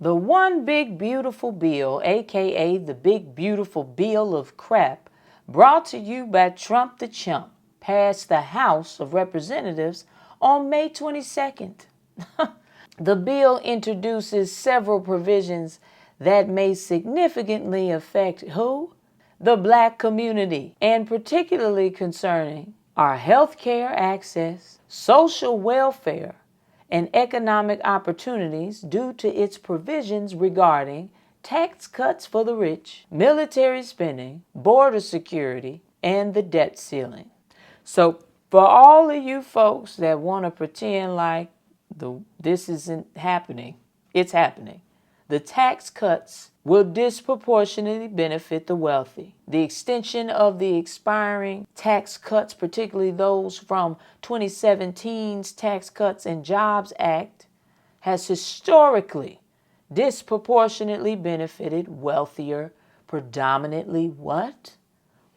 The one big beautiful bill, aka the big beautiful bill of crap, brought to you by Trump the Chump, passed the House of Representatives on May 22nd. The bill introduces several provisions that may significantly affect who? The Black community, and particularly concerning our health care access, social welfare, and economic opportunities due to its provisions regarding tax cuts for the rich, military spending, border security, and the debt ceiling. So for all of you folks that want to pretend like this isn't happening, it's happening. The tax cuts will disproportionately benefit the wealthy. The extension of the expiring tax cuts, particularly those from 2017's Tax Cuts and Jobs Act, has historically disproportionately benefited wealthier, predominantly what?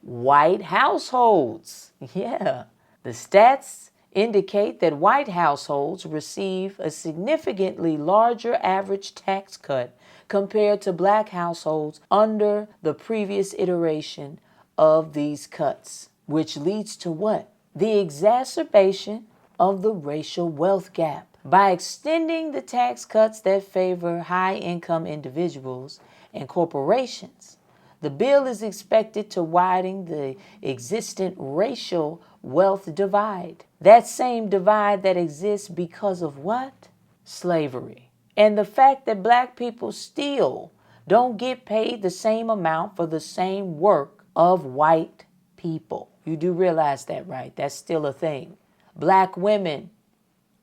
White households. Yeah. The stats indicate that white households receive a significantly larger average tax cut compared to black households under the previous iteration of these cuts, which leads to what? The exacerbation of the racial wealth gap. By extending the tax cuts that favor high-income individuals and corporations, the bill is expected to widen the existent racial wealth divide. That same divide that exists because of what? Slavery. And the fact that black people still don't get paid the same amount for the same work of white people. You do realize that, right? That's still a thing. Black women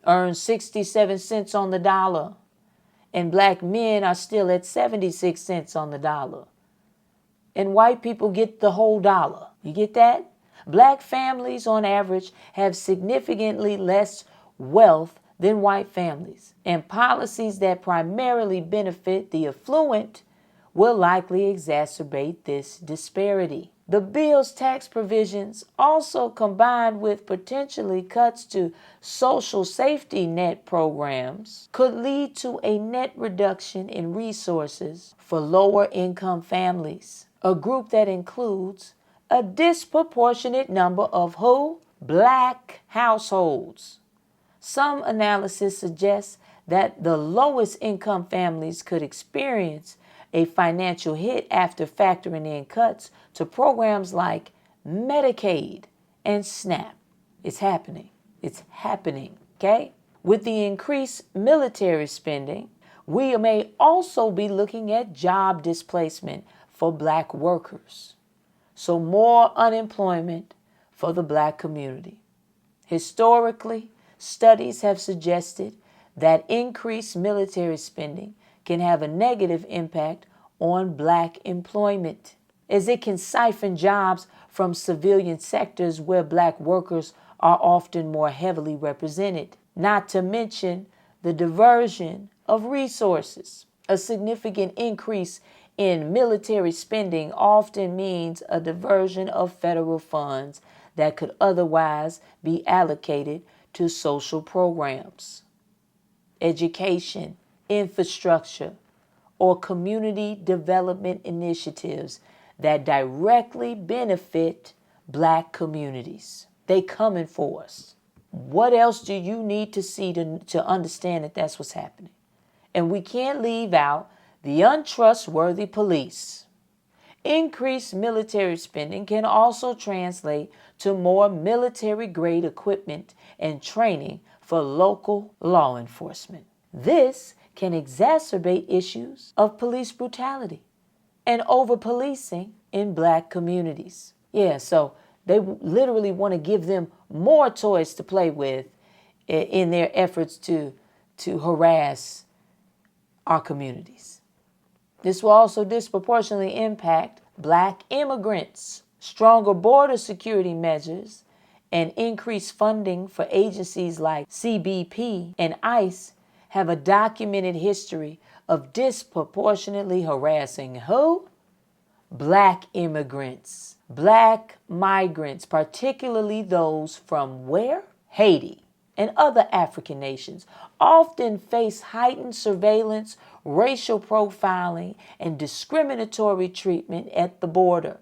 earn 67 cents on the dollar, and black men are still at 76 cents on the dollar. And white people get the whole dollar. You get that? Black families on average have significantly less wealth than white families. And policies that primarily benefit the affluent will likely exacerbate this disparity. The bill's tax provisions, also combined with potentially cuts to social safety net programs, could lead to a net reduction in resources for lower income families, a group that includes a disproportionate number of who? Black households. Some analysis suggests that the lowest income families could experience a financial hit after factoring in cuts to programs like Medicaid and SNAP. It's happening. It's happening, okay? With the increased military spending, we may also be looking at job displacement for black workers. So more unemployment for the black community. Historically, studies have suggested that increased military spending can have a negative impact on black employment, as it can siphon jobs from civilian sectors where black workers are often more heavily represented, not to mention the diversion of resources. A significant increase in military spending often means a diversion of federal funds that could otherwise be allocated to social programs, education, infrastructure, or community development initiatives that directly benefit black communities. They coming for us. What else do you need to see to understand that that's what's happening? And we can't leave out the untrustworthy police. Increased military spending can also translate to more military-grade equipment and training for local law enforcement. This can exacerbate issues of police brutality and over-policing in black communities. Yeah, so they literally want to give them more toys to play with in their efforts to harass our communities. This will also disproportionately impact black immigrants. Stronger border security measures and increased funding for agencies like CBP and ICE have a documented history of disproportionately harassing who? Black immigrants. Black migrants, particularly those from where? Haiti and other African nations, often face heightened surveillance, racial profiling, and discriminatory treatment at the border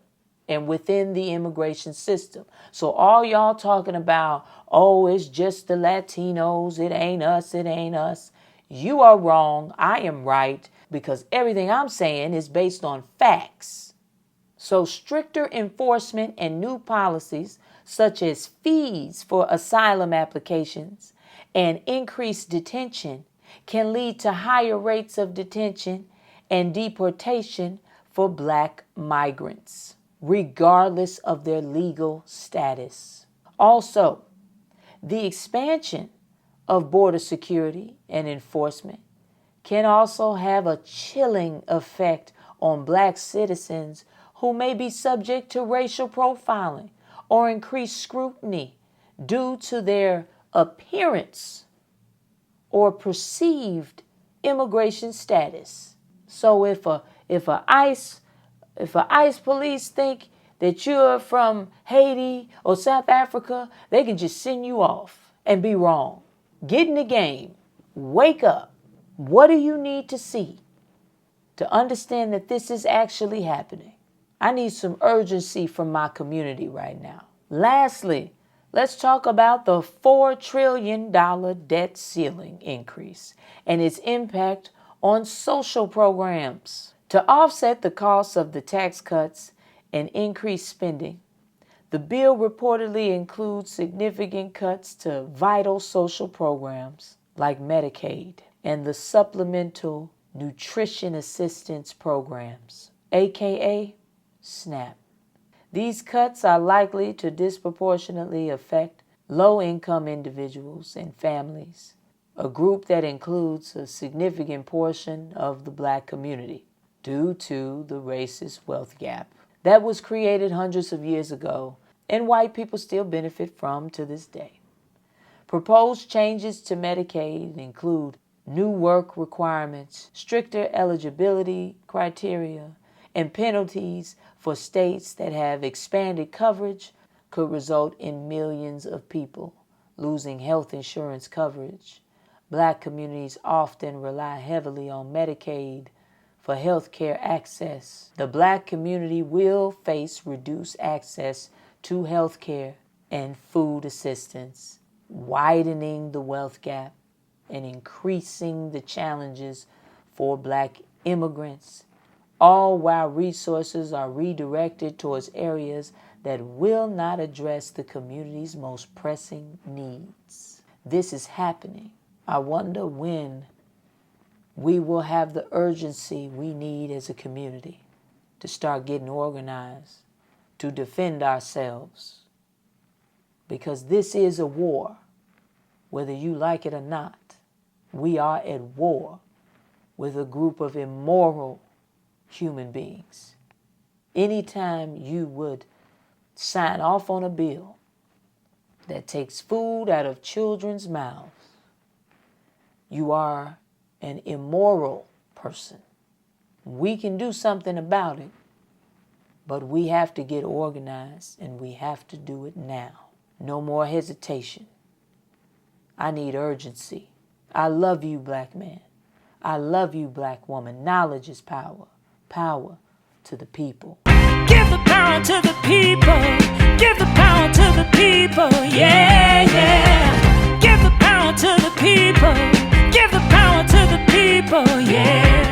and within the immigration system. So all y'all talking about, oh, it's just the Latinos, it ain't us, it ain't us. You are wrong, I am right, because everything I'm saying is based on facts. So stricter enforcement and new policies, such as fees for asylum applications and increased detention, can lead to higher rates of detention and deportation for Black migrants, regardless of their legal status. Also, the expansion of border security and enforcement can also have a chilling effect on Black citizens who may be subject to racial profiling or increased scrutiny due to their appearance or perceived immigration status. So if ICE police think that you're from Haiti or South Africa, they can just send you off and be wrong. Get in the game. Wake up. What do you need to see to understand that this is actually happening? I need some urgency from my community right now. Lastly, let's talk about the $4 trillion debt ceiling increase and its impact on social programs. To offset the costs of the tax cuts and increased spending, the bill reportedly includes significant cuts to vital social programs like Medicaid and the Supplemental Nutrition Assistance Programs, aka SNAP. These cuts are likely to disproportionately affect low-income individuals and families, a group that includes a significant portion of the Black community, due to the racist wealth gap that was created hundreds of years ago and white people still benefit from to this day. Proposed changes to Medicaid include new work requirements, stricter eligibility criteria, and penalties for states that have expanded coverage could result in millions of people losing health insurance coverage. Black communities often rely heavily on Medicaid for health care access. The Black community will face reduced access to health care and food assistance, widening the wealth gap and increasing the challenges for Black immigrants, all while resources are redirected towards areas that will not address the community's most pressing needs. This is happening. I wonder when we will have the urgency we need as a community to start getting organized, to defend ourselves. Because this is a war, whether you like it or not. We are at war with a group of immoral human beings. Anytime you would sign off on a bill that takes food out of children's mouths, you are an immoral person. We can do something about it, but we have to get organized and we have to do it now. No more hesitation. I need urgency. I love you, Black man. I love you, Black woman. Knowledge is power. Power to the people. Give the power to the people. Give the power to the people. Yeah, yeah. Give the power to the people. Give the power to the people. Yeah.